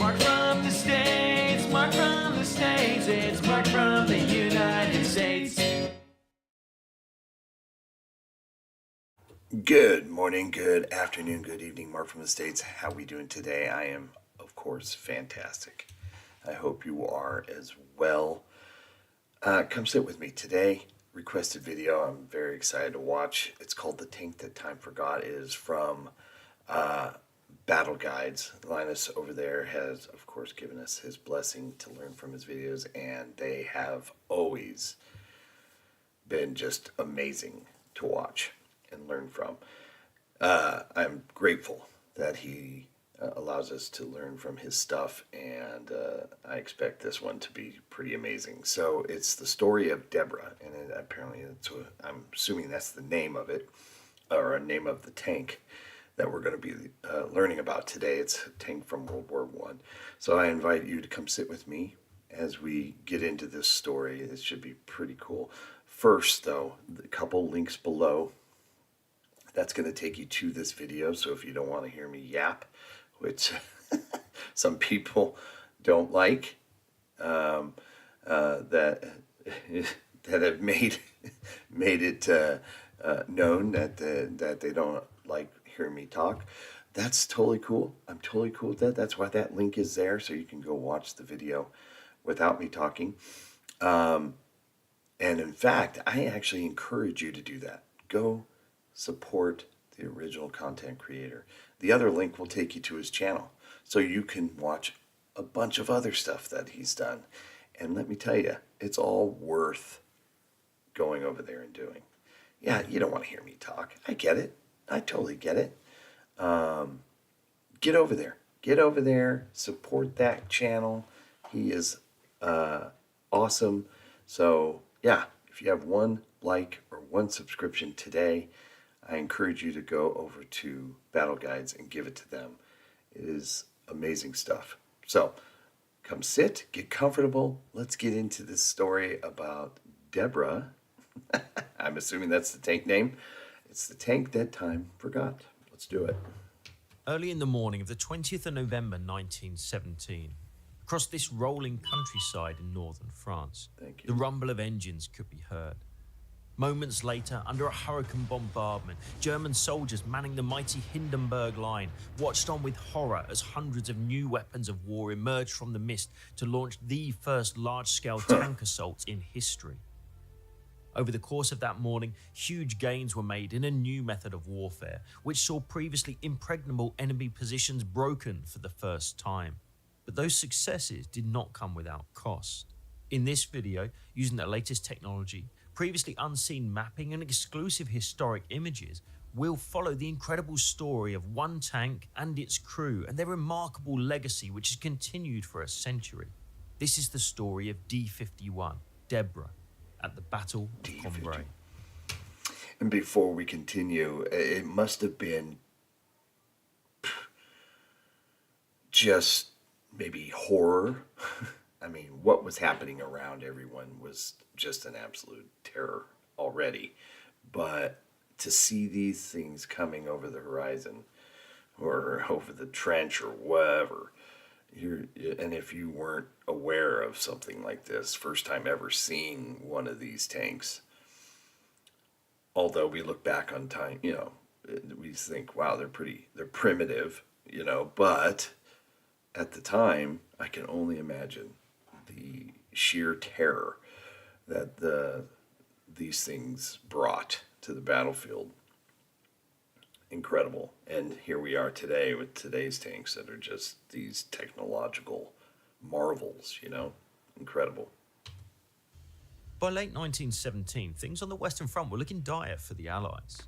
Mark from the States, Mark from the States, it's Mark from the United States. Good morning, good afternoon, good evening, Mark from the States. How we doing today? I am, of course, fantastic. I hope you are as well. Come sit with me today. Requested video I'm very excited to watch. It's called The Tank That Time Forgot. It is from Battle Guides. Linus over there has, of course, given us his blessing to learn from his videos, and they have always been just amazing to watch and learn from. I'm grateful that he allows us to learn from his stuff, and I expect this one to be pretty amazing. So it's the story of Deborah, and apparently I'm assuming that's the name of it, or a name of the tank that we're going to be learning about today. It's a tank from World War I. So I invite you to come sit with me as we get into this story. It should be pretty cool. First, though, a couple links below. That's going to take you to this video, so if you don't want to hear me yap, which some people don't like, that have made it known that they don't like hearing me talk, that's totally cool. I'm totally cool with that. That's why that link is there, so you can go watch the video without me talking. And in fact, I actually encourage you to do that. Go support the original content creator. The other link will take you to his channel, so you can watch a bunch of other stuff that he's done. And let me tell you, it's all worth going over there and doing. Yeah, you don't want to hear me talk. I get it. I totally get it. Get over there. Get over there. Support that channel. He is awesome. So yeah, if you have one like or one subscription today, I encourage you to go over to Battle Guides and give it to them. It is amazing stuff. So come sit, get comfortable. Let's get into this story about Deborah. I'm assuming that's the tank name. It's the tank that time forgot. Let's do it. Early in the morning of the 20th of November 1917, across this rolling countryside in northern France, the rumble of engines could be heard. Moments later, under a hurricane bombardment, German soldiers manning the mighty Hindenburg Line watched on with horror as hundreds of new weapons of war emerged from the mist to launch the first large-scale tank assaults in history. Over the course of that morning, huge gains were made in a new method of warfare, which saw previously impregnable enemy positions broken for the first time. But those successes did not come without cost. In this video, using the latest technology, previously unseen mapping and exclusive historic images, we'll follow the incredible story of one tank and its crew and their remarkable legacy which has continued for a century. This is the story of D-51, Deborah, at the Battle of Cambrai. And before we continue, it must have been just maybe horror. I mean, what was happening around everyone was just an absolute terror already. But to see these things coming over the horizon or over the trench or whatever, and if you weren't aware of something like this, first time ever seeing one of these tanks, although we look back on time, we think, wow, they're primitive, but at the time, I can only imagine the sheer terror that these things brought to the battlefield. Incredible. And here we are today with today's tanks that are just these technological marvels, incredible. By late 1917, things on the Western Front were looking dire for the Allies.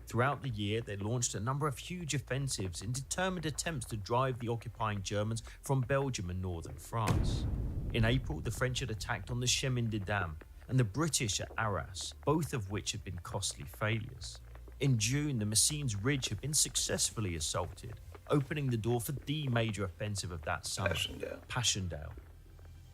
Throughout the year, they launched a number of huge offensives in determined attempts to drive the occupying Germans from Belgium and northern France. In April, the French had attacked on the Chemin des Dames and the British at Arras, both of which had been costly failures. In June, the Messines Ridge had been successfully assaulted, opening the door for the major offensive of that summer, Passchendaele.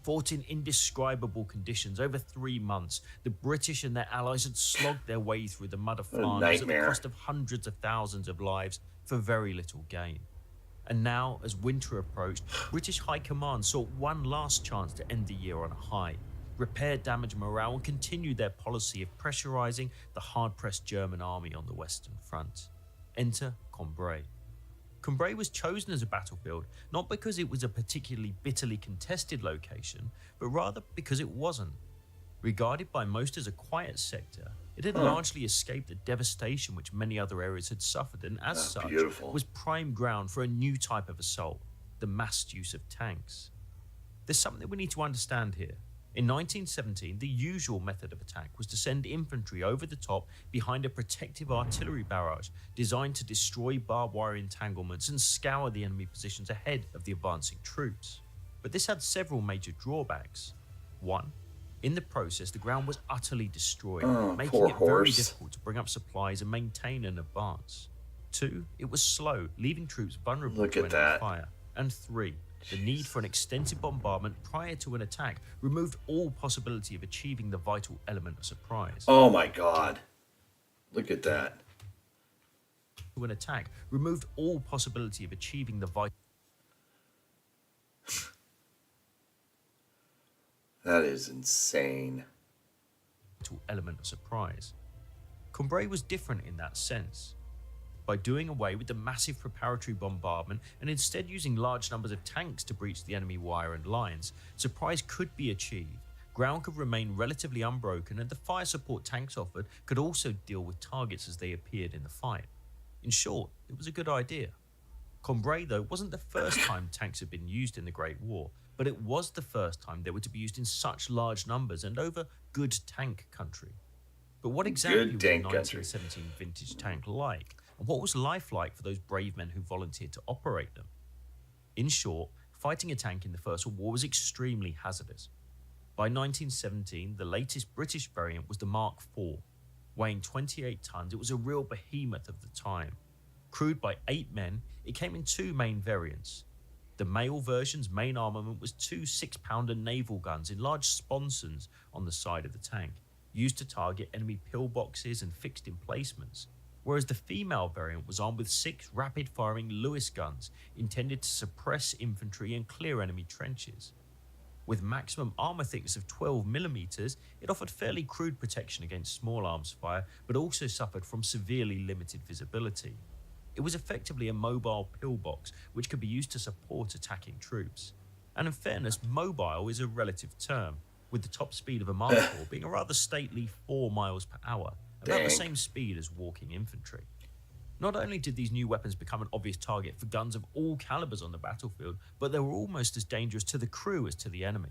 Fought in indescribable conditions over 3 months, the British and their allies had slogged their way through the mud of Flanders at the cost of hundreds of thousands of lives for very little gain. And now, as winter approached, British High Command saw one last chance to end the year on a high, repair damaged morale, and continue their policy of pressurizing the hard-pressed German army on the Western Front. Enter Cambrai. Cambrai was chosen as a battlefield not because it was a particularly bitterly contested location, but rather because it wasn't. Regarded by most as a quiet sector, it had largely escaped the devastation which many other areas had suffered, and as such was prime ground for a new type of assault, the massed use of tanks. There's something we need to understand here. In 1917, the usual method of attack was to send infantry over the top behind a protective artillery barrage designed to destroy barbed wire entanglements and scour the enemy positions ahead of the advancing troops. But this had several major drawbacks. One, in the process, the ground was utterly destroyed, making it very difficult to bring up supplies and maintain an advance. Two, it was slow, leaving troops vulnerable to enemy fire. And three, the need for an extensive bombardment prior to an attack removed all possibility of achieving the vital element of surprise. Oh my God. Look at that. An attack removed all possibility of achieving the vital... That is insane. Element of surprise. Cambrai was different in that sense. By doing away with the massive preparatory bombardment and instead using large numbers of tanks to breach the enemy wire and lines, surprise could be achieved. Ground could remain relatively unbroken, and the fire support tanks offered could also deal with targets as they appeared in the fight. In short, it was a good idea. Cambrai, though, wasn't the first time tanks had been used in the Great War, but it was the first time they were to be used in such large numbers and over good tank country. But what exactly was a 1917 vintage tank like? And what was life like for those brave men who volunteered to operate them? In short, fighting a tank in the First World War was extremely hazardous. By 1917, the latest British variant was the Mark IV. Weighing 28 tons, it was a real behemoth of the time. Crewed by 8 men, it came in 2 main variants. The male version's main armament was 2 6-pounder naval guns in large sponsons on the side of the tank, used to target enemy pillboxes and fixed emplacements, whereas the female variant was armed with 6 rapid-firing Lewis guns intended to suppress infantry and clear enemy trenches. With maximum armour thickness of 12mm, it offered fairly crude protection against small arms fire, but also suffered from severely limited visibility. It was effectively a mobile pillbox which could be used to support attacking troops. And in fairness, mobile is a relative term, with the top speed of a Mark IV being a rather stately 4 miles per hour, about the same speed as walking infantry. Not only did these new weapons become an obvious target for guns of all calibers on the battlefield, but they were almost as dangerous to the crew as to the enemy.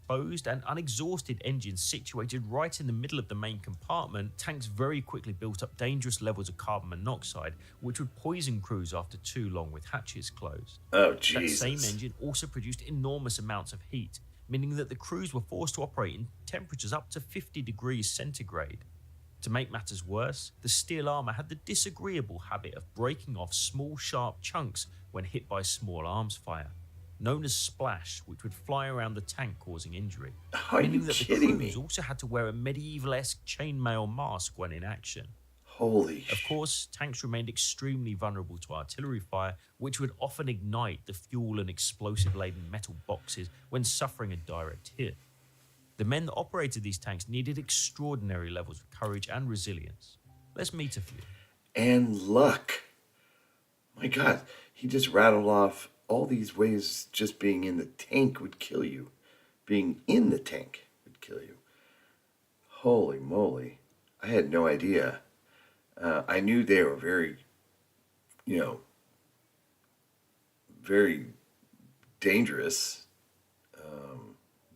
Exposed and unexhausted engines situated right in the middle of the main compartment, tanks very quickly built up dangerous levels of carbon monoxide, which would poison crews after too long with hatches closed. Oh, Jesus. That same engine also produced enormous amounts of heat, meaning that the crews were forced to operate in temperatures up to 50 degrees centigrade. To make matters worse, the steel armour had the disagreeable habit of breaking off small sharp chunks when hit by small arms fire, known as splash, which would fly around the tank causing injury. Meaning that the crews also had to wear a medieval-esque chainmail mask when in action. Holy Of course, tanks remained extremely vulnerable to artillery fire, which would often ignite the fuel and explosive-laden metal boxes when suffering a direct hit. The men that operated these tanks needed extraordinary levels of courage and resilience. Let's meet a few. And luck. My God, he just rattled off all these ways just being in the tank would kill you. Being in the tank would kill you. Holy moly. I had no idea. I knew they were very, very dangerous.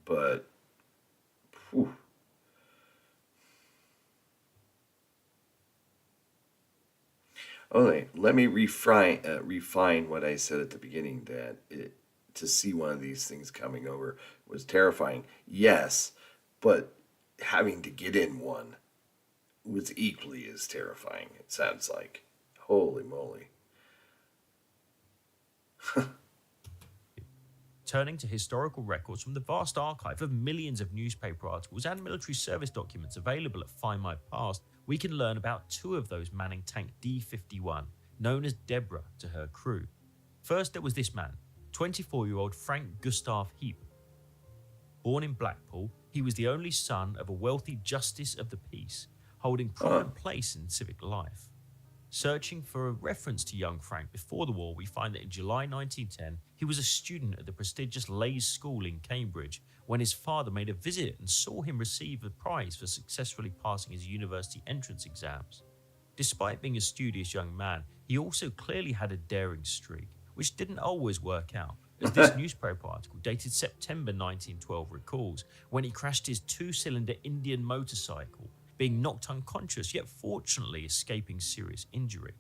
But, whew. Okay, let me refine what I said at the beginning, that to see one of these things coming over was terrifying. Yes, but having to get in one was equally as terrifying, it sounds like. Holy moly. Turning to historical records from the vast archive of millions of newspaper articles and military service documents available at Find My Past, we can learn about 2 of those manning tank D-51, known as Deborah to her crew. First, there was this man, 24-year-old Frank Gustav Heap. Born in Blackpool, he was the only son of a wealthy justice of the peace, holding prominent place in civic life. Searching for a reference to young Frank before the war, we find that in July 1910, he was a student at the prestigious Leys School in Cambridge when his father made a visit and saw him receive a prize for successfully passing his university entrance exams. Despite being a studious young man, he also clearly had a daring streak, which didn't always work out, as this newspaper article dated September 1912 recalls, when he crashed his two-cylinder Indian motorcycle, being knocked unconscious, yet fortunately escaping serious injury.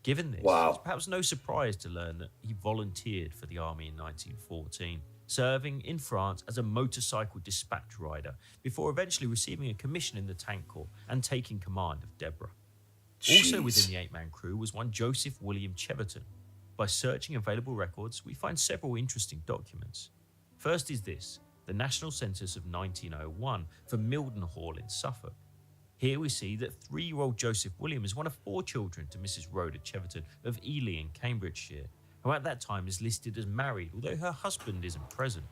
Given this, it's perhaps no surprise to learn that he volunteered for the army in 1914, serving in France as a motorcycle dispatch rider, before eventually receiving a commission in the Tank Corps and taking command of Deborah. Also within the 8-man crew was one Joseph William Cheverton. By searching available records, we find several interesting documents. First is this, the National Census of 1901 for Mildenhall in Suffolk. Here we see that 3-year-old Joseph William is one of 4 children to Mrs. Rhoda Cheverton of Ely in Cambridgeshire, who at that time is listed as married, although her husband isn't present.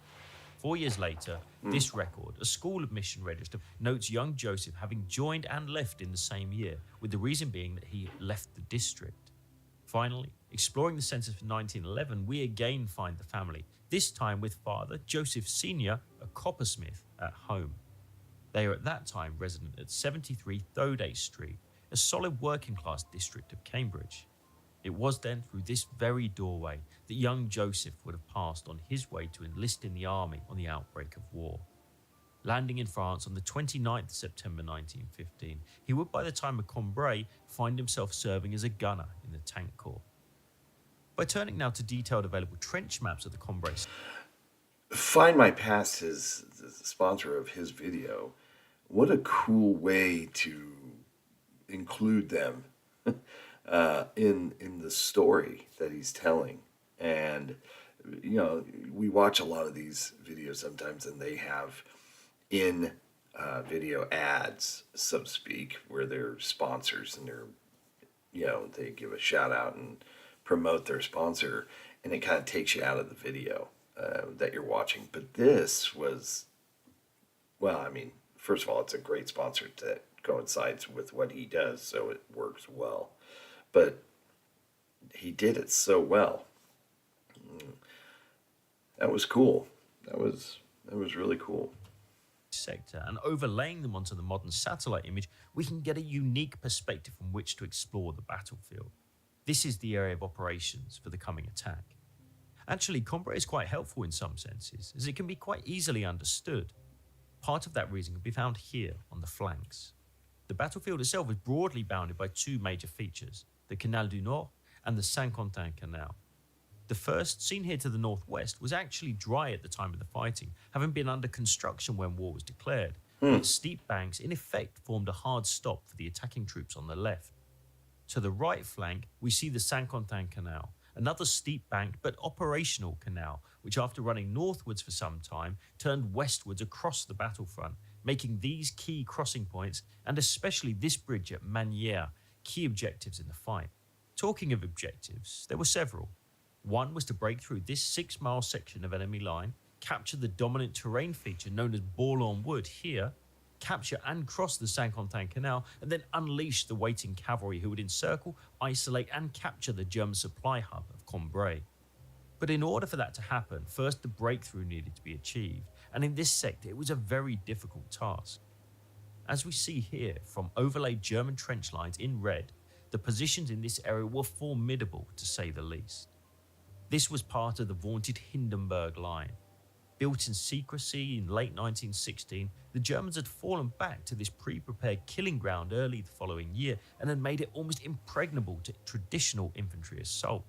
4 years later, this record, a school admission register, notes young Joseph having joined and left in the same year, with the reason being that he left the district. Finally, exploring the census for 1911, we again find the family, this time with father Joseph Sr., a coppersmith, at home. They are at that time resident at 73 Thoday Street, a solid working-class district of Cambridge. It was then through this very doorway that young Joseph would have passed on his way to enlist in the army on the outbreak of war. Landing in France on the 29th of September 1915, he would by the time of Cambrai find himself serving as a gunner in the Tank Corps. By turning now to detailed available trench maps of the Cambrai. Find My Past is the sponsor of his video. What a cool way to include them in the story that he's telling. And you know, we watch a lot of these videos sometimes, and they have in video ads, so to speak, where they're sponsors and they're, you know, they give a shout out and promote their sponsor, and it kind of takes you out of the video that you're watching. But this was, well, I mean, first of all, it's a great sponsor that coincides with what he does, so it works well. But he did it so well. That was cool. That was really cool. Sector and overlaying them onto the modern satellite image, we can get a unique perspective from which to explore the battlefield. This is the area of operations for the coming attack. Actually, Cambrai is quite helpful in some senses, as it can be quite easily understood. Part of that reason can be found here on the flanks. The battlefield itself is broadly bounded by 2 major features, the Canal du Nord and the Saint-Quentin Canal. The first, seen here to the northwest, was actually dry at the time of the fighting, having been under construction when war was declared. Its steep banks in effect formed a hard stop for the attacking troops on the left. To the right flank, we see the Saint-Quentin Canal, another steep bank but operational canal, which after running northwards for some time, turned westwards across the battlefront, making these key crossing points, and especially this bridge at Manières, key objectives in the fight. Talking of objectives, there were several. One was to break through this 6-mile section of enemy line, capture the dominant terrain feature known as Bourlon Wood here, capture and cross the Saint-Quentin Canal, and then unleash the waiting cavalry who would encircle, isolate and capture the German supply hub of Cambrai. But in order for that to happen, first the breakthrough needed to be achieved, and in this sector it was a very difficult task. As we see here, from overlaid German trench lines in red, the positions in this area were formidable to say the least. This was part of the vaunted Hindenburg Line. Built in secrecy in late 1916, the Germans had fallen back to this pre-prepared killing ground early the following year and had made it almost impregnable to traditional infantry assault.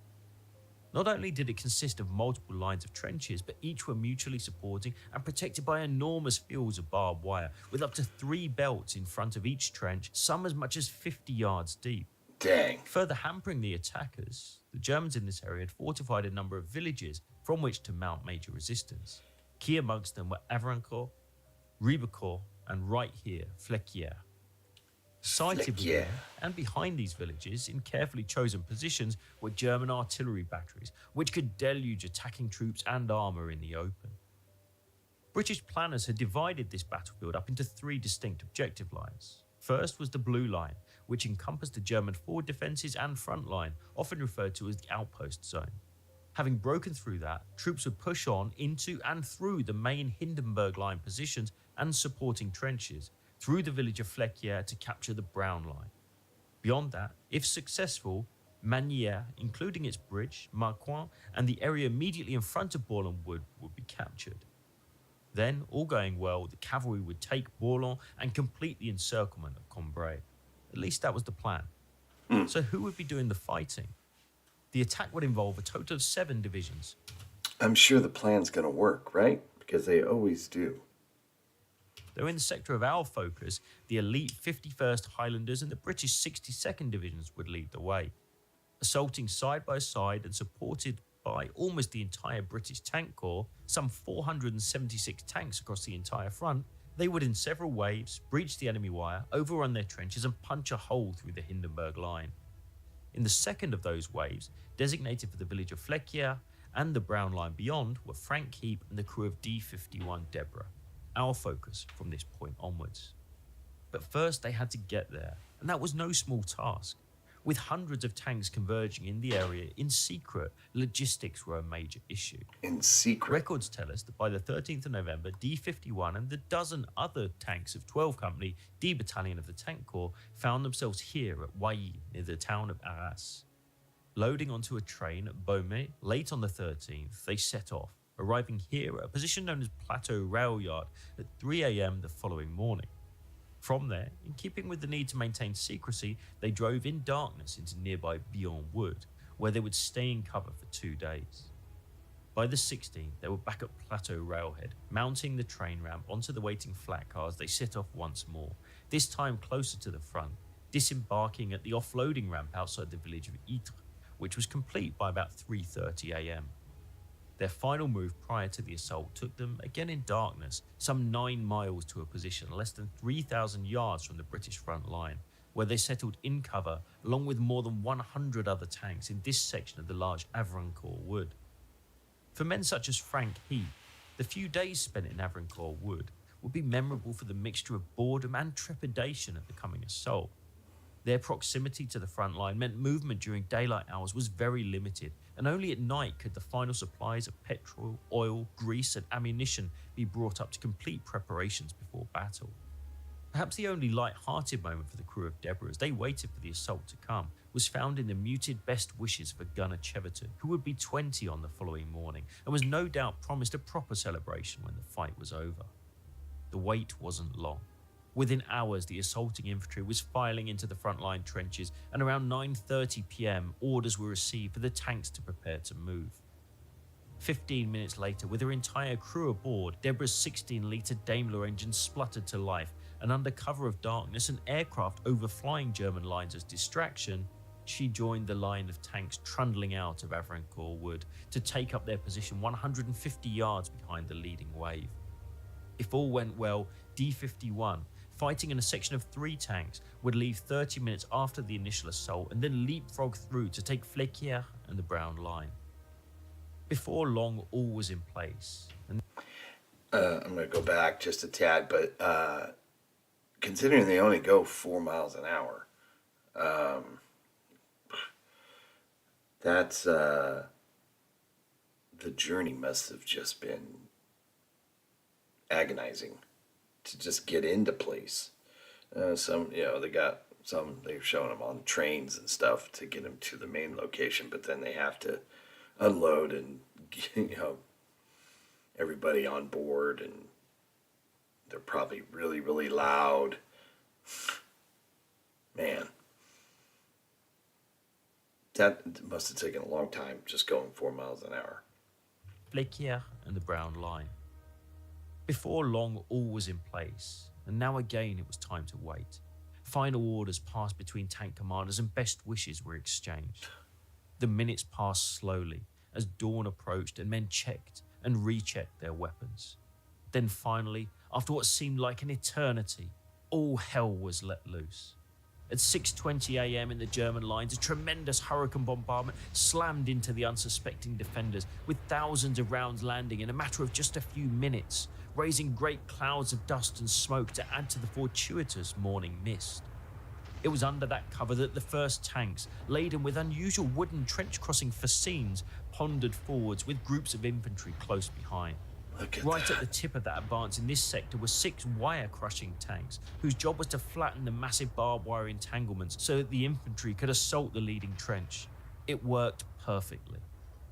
Not only did it consist of multiple lines of trenches, but each were mutually supporting and protected by enormous fields of barbed wire, with up to 3 belts in front of each trench, some as much as 50 yards deep. Dang. Further hampering the attackers, the Germans in this area had fortified a number of villages from which to mount major resistance. Key amongst them were Avrancourt, Ribecourt, and right here, Flequières. Sighted Yeah. within and behind these villages, in carefully chosen positions, were German artillery batteries, which could deluge attacking troops and armour in the open. British planners had divided this battlefield up into three distinct objective lines. First was the Blue Line, which encompassed the German forward defences and front line, often referred to as the outpost zone. Having broken through that, troops would push on into and through the main Hindenburg Line positions and supporting trenches, through the village of Flequier to capture the Brown Line. Beyond that, if successful, Magnier, including its bridge, Marcoing, and the area immediately in front of Bourlon Wood would be captured. Then, all going well, the cavalry would take Bourlon and complete the encirclement of Cambrai. At least that was the plan. So who would be doing the fighting? The attack would involve a total of 7 divisions. I'm sure the plan's going to work, right? Because they always do. Though in the sector of our focus, the elite 51st Highlanders and the British 62nd Divisions would lead the way. Assaulting side by side and supported by almost the entire British tank corps, some 476 tanks across the entire front, they would in several waves breach the enemy wire, overrun their trenches and punch a hole through the Hindenburg Line. In the second of those waves, designated for the village of Flequier and the Brown Line beyond, were Frank Heap and the crew of D-51 Deborah, our focus from this point onwards. But first they had to get there, and that was no small task. With hundreds of tanks converging in the area in secret, logistics were a major issue. In secret? Records tell us that by the 13th of November, D-51 and the dozen other tanks of 12 Company, D Battalion of the Tank Corps, found themselves here at Wailly, near the town of Arras. Loading onto a train at Beaumais, late on the 13th, they set off, arriving here at a position known as Plateau Rail Yard at 3 a.m. the following morning. From there, in keeping with the need to maintain secrecy, they drove in darkness into nearby Bourlon Wood, where they would stay in cover for 2 days. By the 16th, they were back at Plateau Railhead, mounting the train ramp onto the waiting flat cars. They set off once more, this time closer to the front, disembarking at the offloading ramp outside the village of Ytre, which was complete by about 3:30 a.m. Their final move prior to the assault took them, again in darkness, some 9 miles to a position less than 3,000 yards from the British front line, where they settled in cover along with more than 100 other tanks in this section of the large Avrancourt Wood. For men such as Frank Heap, the few days spent in Avrancourt Wood would be memorable for the mixture of boredom and trepidation at the coming assault. Their proximity to the front line meant movement during daylight hours was very limited, and only at night could the final supplies of petrol, oil, grease and ammunition be brought up to complete preparations before battle. Perhaps the only light-hearted moment for the crew of Deborah as they waited for the assault to come was found in the muted best wishes for gunner Cheverton, who would be 20 on the following morning and was no doubt promised a proper celebration when the fight was over. The wait wasn't long. Within hours, the assaulting infantry was filing into the frontline trenches, and around 9:30 p.m, orders were received for the tanks to prepare to move. 15 minutes later, with her entire crew aboard, Deborah's 16-litre Daimler engine spluttered to life, and under cover of darkness and aircraft overflying German lines as distraction, she joined the line of tanks trundling out of Avrancourt Wood to take up their position 150 yards behind the leading wave. If all went well, D-51, fighting in a section of 3 tanks, would leave 30 minutes after the initial assault and then leapfrog through to take Flequier and the Brown Line. Before long, all was in place. I'm going to go back just a tad, but considering they only go 4 miles an hour, that's the journey must have just been agonizing to just get into place. Some, they're showing them on trains and stuff to get them to the main location, but then they have to unload and, everybody on board, and they're probably really, really loud. Man, that must have taken a long time just going 4 miles an hour. Flequier and the Brown Line. Before long, all was in place, and now again it was time to wait. Final orders passed between tank commanders and best wishes were exchanged. The minutes passed slowly as dawn approached and men checked and rechecked their weapons. Then finally, after what seemed like an eternity, all hell was let loose. At 6:20 a.m. in the German lines, a tremendous hurricane bombardment slammed into the unsuspecting defenders, with thousands of rounds landing in a matter of just a few minutes, raising great clouds of dust and smoke to add to the fortuitous morning mist. It was under that cover that the first tanks, laden with unusual wooden trench-crossing fascines, pondered forwards with groups of infantry close behind. Right at the tip of that advance in this sector were 6 wire-crushing tanks, whose job was to flatten the massive barbed wire entanglements so that the infantry could assault the leading trench. It worked perfectly.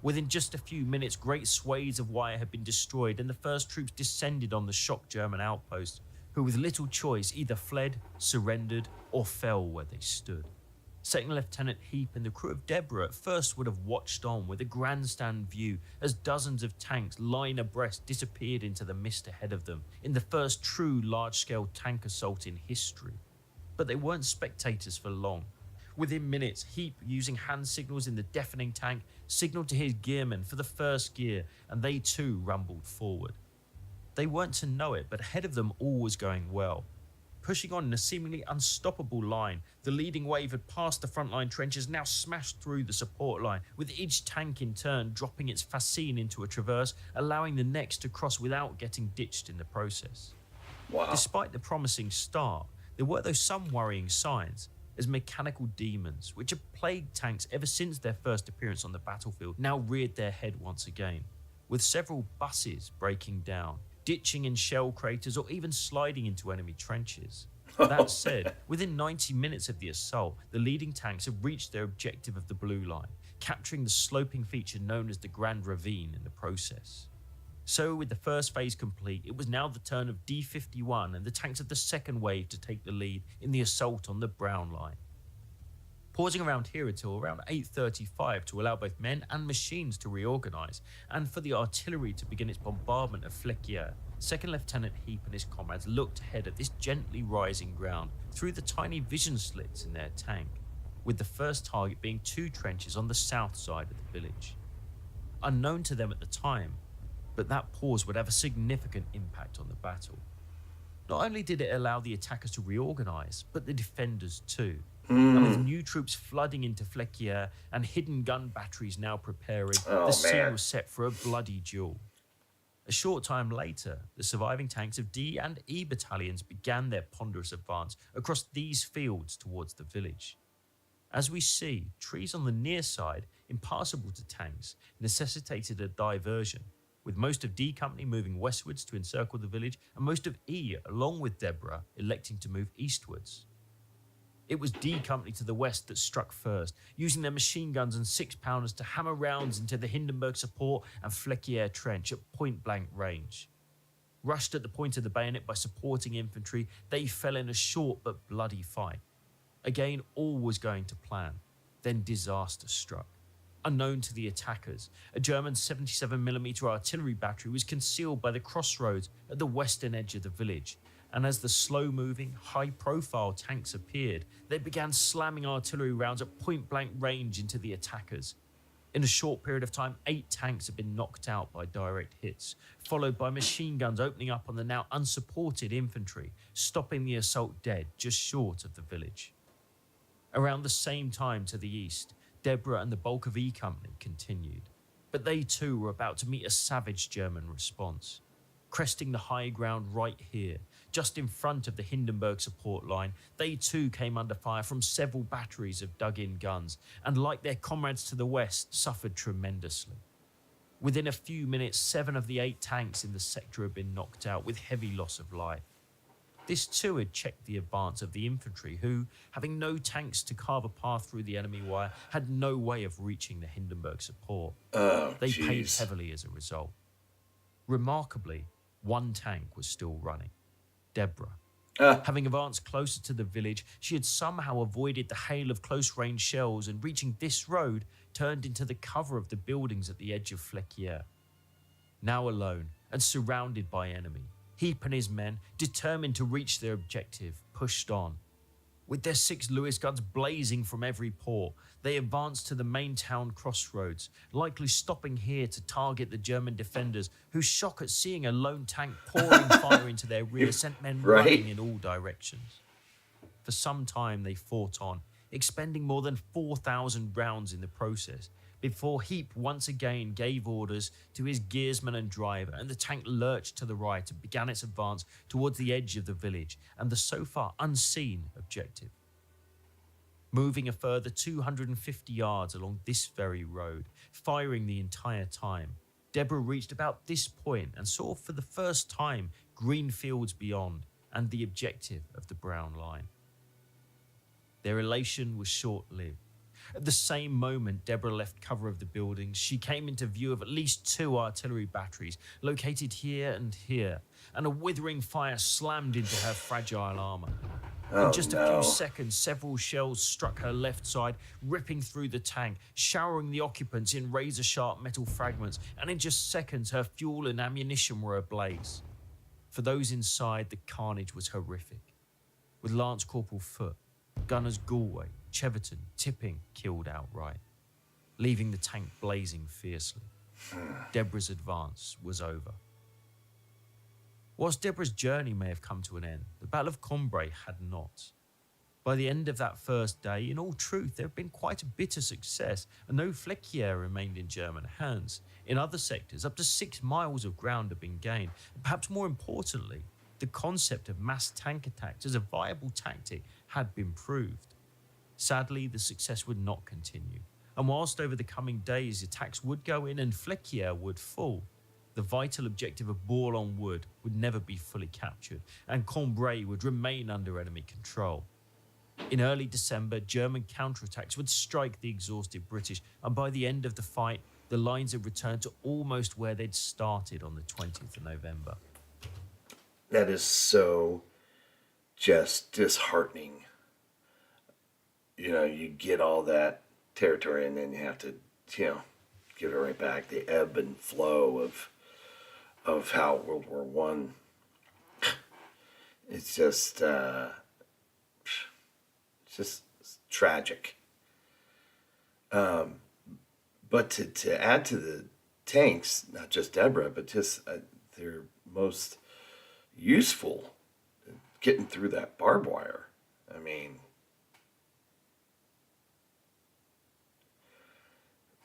Within just a few minutes, great swathes of wire had been destroyed, and the first troops descended on the shocked German outposts, who with little choice either fled, surrendered, or fell where they stood. Second Lieutenant Heap and the crew of Deborah at first would have watched on with a grandstand view as dozens of tanks line abreast disappeared into the mist ahead of them in the first true large-scale tank assault in history. But they weren't spectators for long. Within minutes, Heap, using hand signals in the deafening tank, signaled to his gearmen for the first gear, and they too rumbled forward. They weren't to know it, but ahead of them all was going well. Pushing on in a seemingly unstoppable line, the leading wave had passed the frontline trenches, now smashed through the support line, with each tank in turn dropping its fascine into a traverse, allowing the next to cross without getting ditched in the process. Wow. Despite the promising start, there were though some worrying signs, as mechanical demons, which had plagued tanks ever since their first appearance on the battlefield, now reared their head once again, with several buses breaking down, ditching in shell craters, or even sliding into enemy trenches. That said, within 90 minutes of the assault, the leading tanks had reached their objective of the blue line, capturing the sloping feature known as the Grand Ravine in the process. So with the first phase complete, it was now the turn of D-51 and the tanks of the second wave to take the lead in the assault on the brown line. Pausing around here until around 8:35 to allow both men and machines to reorganise, and for the artillery to begin its bombardment of Flequier, Second Lieutenant Heap and his comrades looked ahead at this gently rising ground through the tiny vision slits in their tank, with the first target being 2 trenches on the south side of the village. Unknown to them at the time, but that pause would have a significant impact on the battle. Not only did it allow the attackers to reorganise, but the defenders too. And with new troops flooding into Flequier and hidden gun batteries now preparing, the scene was set for a bloody duel. A short time later, the surviving tanks of D and E battalions began their ponderous advance across these fields towards the village. As we see, trees on the near side, impassable to tanks, necessitated a diversion, with most of D Company moving westwards to encircle the village, and most of E, along with Deborah, electing to move eastwards. It was D Company to the west that struck first, using their machine guns and 6-pounders to hammer rounds into the Hindenburg support and Flequier trench at point-blank range. Rushed at the point of the bayonet by supporting infantry, they fell in a short but bloody fight. Again, all was going to plan. Then disaster struck. Unknown to the attackers, a German 77mm artillery battery was concealed by the crossroads at the western edge of the village, and as the slow-moving, high-profile tanks appeared, they began slamming artillery rounds at point-blank range into the attackers. In a short period of time, 8 tanks had been knocked out by direct hits, followed by machine guns opening up on the now unsupported infantry, stopping the assault dead just short of the village. Around the same time to the east, Deborah and the bulk of E Company continued, but they too were about to meet a savage German response. Cresting the high ground right here, just in front of the Hindenburg support line, they too came under fire from several batteries of dug-in guns, and like their comrades to the west, suffered tremendously. Within a few minutes, 7 of the 8 tanks in the sector had been knocked out with heavy loss of life. This too had checked the advance of the infantry who, having no tanks to carve a path through the enemy wire, had no way of reaching the Hindenburg support. They paid heavily as a result. Remarkably, 1 tank was still running. Deborah. Having advanced closer to the village, she had somehow avoided the hail of close-range shells and, reaching this road, turned into the cover of the buildings at the edge of Flequier. Now alone and surrounded by enemy, Heap and his men, determined to reach their objective, pushed on. With their 6 Lewis guns blazing from every port, they advanced to the main town crossroads, likely stopping here to target the German defenders, whose shock at seeing a lone tank pouring fire into their rear sent men running in all directions. For some time they fought on, expending more than 4,000 rounds in the process, before Heap once again gave orders to his gearsman and driver, and the tank lurched to the right and began its advance towards the edge of the village and the so far unseen objective. Moving a further 250 yards along this very road, firing the entire time, Deborah reached about this point and saw for the first time green fields beyond and the objective of the brown line. Their elation was short-lived. At the same moment Deborah left cover of the buildings, she came into view of at least 2 artillery batteries located here and here, and a withering fire slammed into her fragile armour. In just a few seconds, several shells struck her left side, ripping through the tank, showering the occupants in razor-sharp metal fragments, and in just seconds her fuel and ammunition were ablaze. For those inside, the carnage was horrific, with Lance Corporal Foote, Gunners Galway, Cheverton, Tipping killed outright, leaving the tank blazing fiercely. Deborah's advance was over. Whilst Deborah's journey may have come to an end, the Battle of Cambrai had not. By the end of that first day, in all truth, there had been quite a bitter success, and no Flequier remained in German hands. In other sectors, up to 6 miles of ground had been gained, and perhaps more importantly, the concept of mass tank attacks as a viable tactic had been proved. Sadly, the success would not continue, and whilst over the coming days attacks would go in and Flequier would fall, the vital objective of Bourlon-Wood would never be fully captured, and Cambrai would remain under enemy control. In early December, German counterattacks would strike the exhausted British, and by the end of the fight, the lines had returned to almost where they'd started on the 20th of November. That is so just disheartening. You know, you get all that territory and then you have to, give it right back. The ebb and flow of how World War One. It's just tragic. But to add to the tanks, not just Deborah, but just their most useful, getting through that barbed wire. I mean,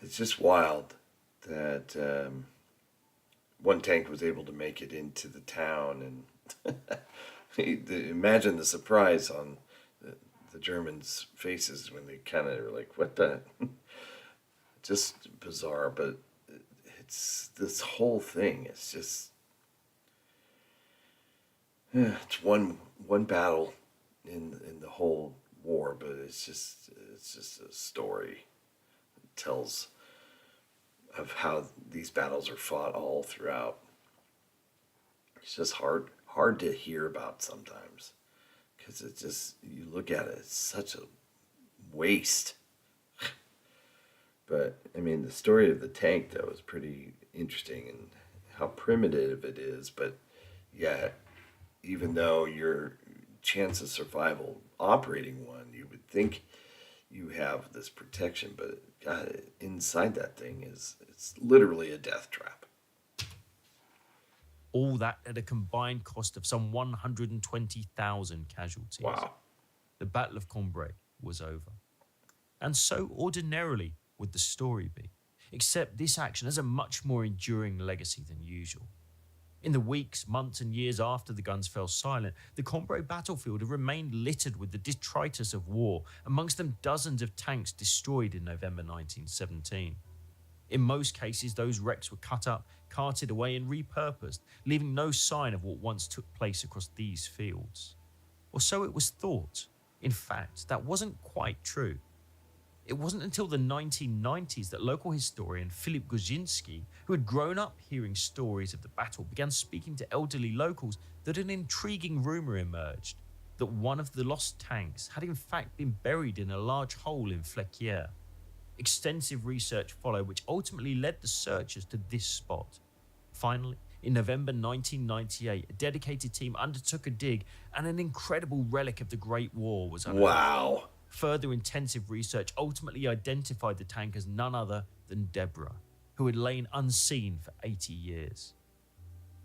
it's just wild that one tank was able to make it into the town, and imagine the surprise on the Germans' faces when they kind of are like, what the? Just bizarre, but it's this whole thing. It's just, it's one battle in the whole war, but it's just a story that tells of how these battles are fought all throughout. It's just hard to hear about sometimes, because it's just, you look at it, it's such a waste. But I mean, the story of the tank though is pretty interesting, and how primitive it is, but yet, even though your chance of survival operating one, you would think you have this protection, but God, inside that thing it's literally a death trap. All that at a combined cost of some 120,000 casualties. Wow. The Battle of Cambrai was over. And so ordinarily would the story be, except this action has a much more enduring legacy than usual. In the weeks, months and years after the guns fell silent, the Cambrai battlefield had remained littered with the detritus of war, amongst them dozens of tanks destroyed in November 1917. In most cases, those wrecks were cut up, carted away and repurposed, leaving no sign of what once took place across these fields. Or so it was thought. In fact, that wasn't quite true. It wasn't until the 1990s that local historian Philip Gojinski, who had grown up hearing stories of the battle, began speaking to elderly locals that an intriguing rumour emerged that one of the lost tanks had in fact been buried in a large hole in Flequier. Extensive research followed, which ultimately led the searchers to this spot. Finally, in November 1998, a dedicated team undertook a dig, and an incredible relic of the Great War was unearthed. Wow. Further intensive research ultimately identified the tank as none other than Deborah, who had lain unseen for 80 years.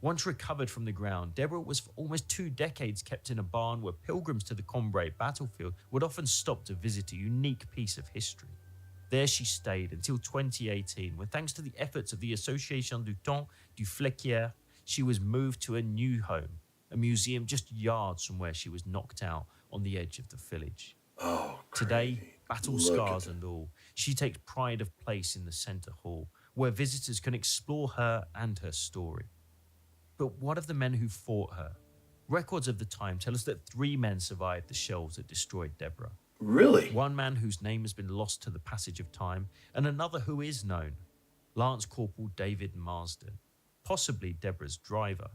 Once recovered from the ground, Deborah was for almost 2 decades kept in a barn where pilgrims to the Cambrai battlefield would often stop to visit a unique piece of history. There she stayed until 2018, when thanks to the efforts of the Association du Temps du Flequier, she was moved to a new home, a museum just yards from where she was knocked out on the edge of the village. Oh, Today, crazy. battle Look scars at and all, she takes pride of place in the centre hall, where visitors can explore her and her story. But what of the men who fought her? Records of the time tell us that 3 men survived the shells that destroyed Deborah. Really? One man whose name has been lost to the passage of time, and another who is known, Lance Corporal David Marsden, possibly Deborah's driver.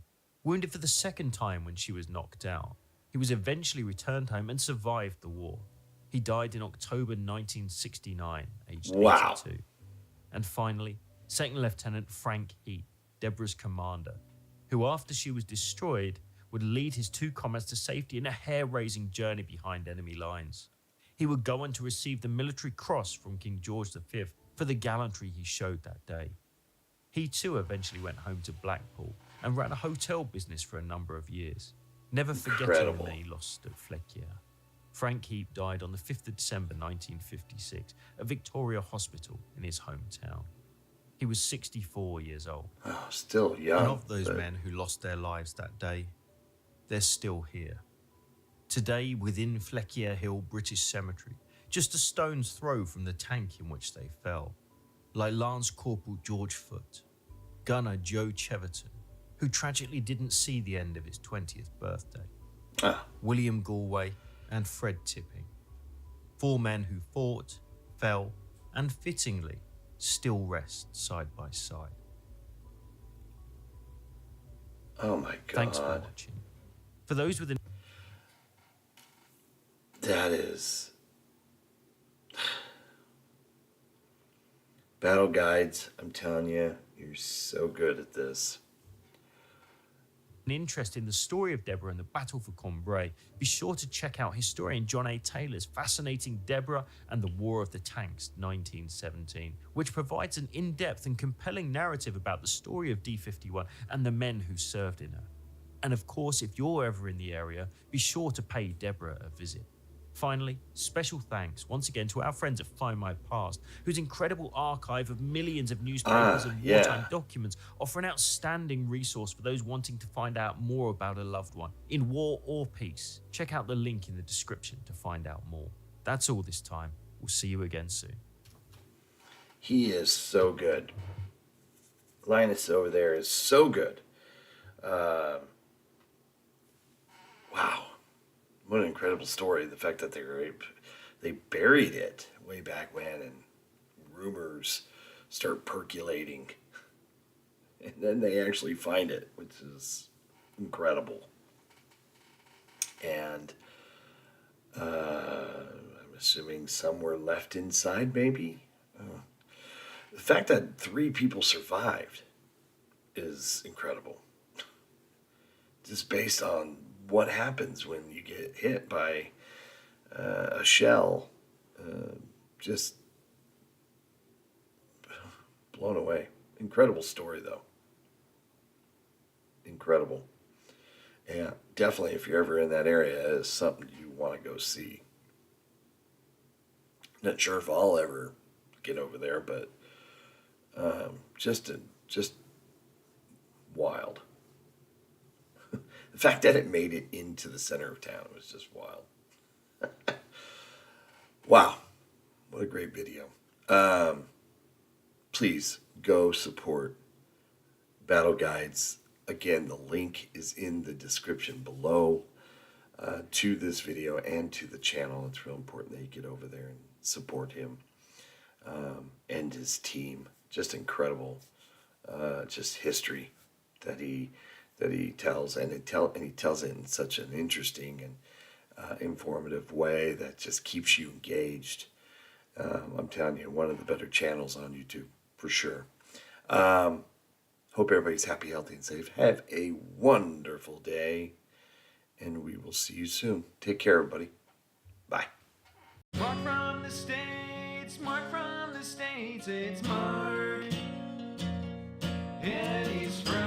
Wounded for the 2nd time when she was knocked out, he was eventually returned home and survived the war. He died in October 1969, aged 82. And finally, 2nd Lieutenant Frank Heat, Deborah's commander, who after she was destroyed would lead his 2 comrades to safety in a hair-raising journey behind enemy lines. He would go on to receive the Military Cross from King George V for the gallantry he showed that day. He too eventually went home to Blackpool and ran a hotel business for a number of years, never forgetting the men he lost at Flequier. Frank Heap died on the 5th of December 1956 at Victoria Hospital in his hometown. He was 64 years old. Oh, still young. And of those men who lost their lives that day, they're still here. Today, within Flequier Hill British Cemetery, just a stone's throw from the tank in which they fell, lie Lance Corporal George Foote, Gunner Joe Cheverton, who tragically didn't see the end of his 20th birthday, William Galway and Fred Tipping, 4 men who fought, fell, and fittingly still rest side by side. Oh my God. Thanks for watching. For those with an That is battle guides. I'm telling you, you're so good at this. interest in the story of Deborah and the battle for Cambrai, be sure to check out historian John A. Taylor's fascinating Deborah and the War of the Tanks 1917, which provides an in-depth and compelling narrative about the story of D51 and the men who served in her. And of course, if you're ever in the area, be sure to pay Deborah a visit. Finally, special thanks once again to our friends at Find My Past, whose incredible archive of millions of newspapers and wartime documents offer an outstanding resource for those wanting to find out more about a loved one, in war or peace. Check out the link in the description to find out more. That's all this time. We'll see you again soon. He is so good. Linus over there is so good. Wow. What an incredible story. The fact that they buried it way back when, and rumors start percolating. And then they actually find it, which is incredible. And I'm assuming some were left inside, maybe? The fact that 3 people survived is incredible. Just based on what happens when you get hit by a shell. Just blown away. Incredible story, though. Incredible. Yeah, definitely, if you're ever in that area, it's something you want to go see. Not sure if I'll ever get over there, but just wild. The fact that it made it into the center of town was just wild. Wow. What a great video. Please go support Battle Guides. Again, the link is in the description below to this video and to the channel. It's real important that you get over there and support him and his team. Just incredible. Just history that he tells, and he tells it in such an interesting and informative way that just keeps you engaged. I'm telling you, one of the better channels on YouTube for sure. Hope everybody's happy, healthy, and safe. Have a wonderful day, and we will see you soon. Take care, everybody. Bye. Mark from the States, Mark from the States, it's Mark, and he's from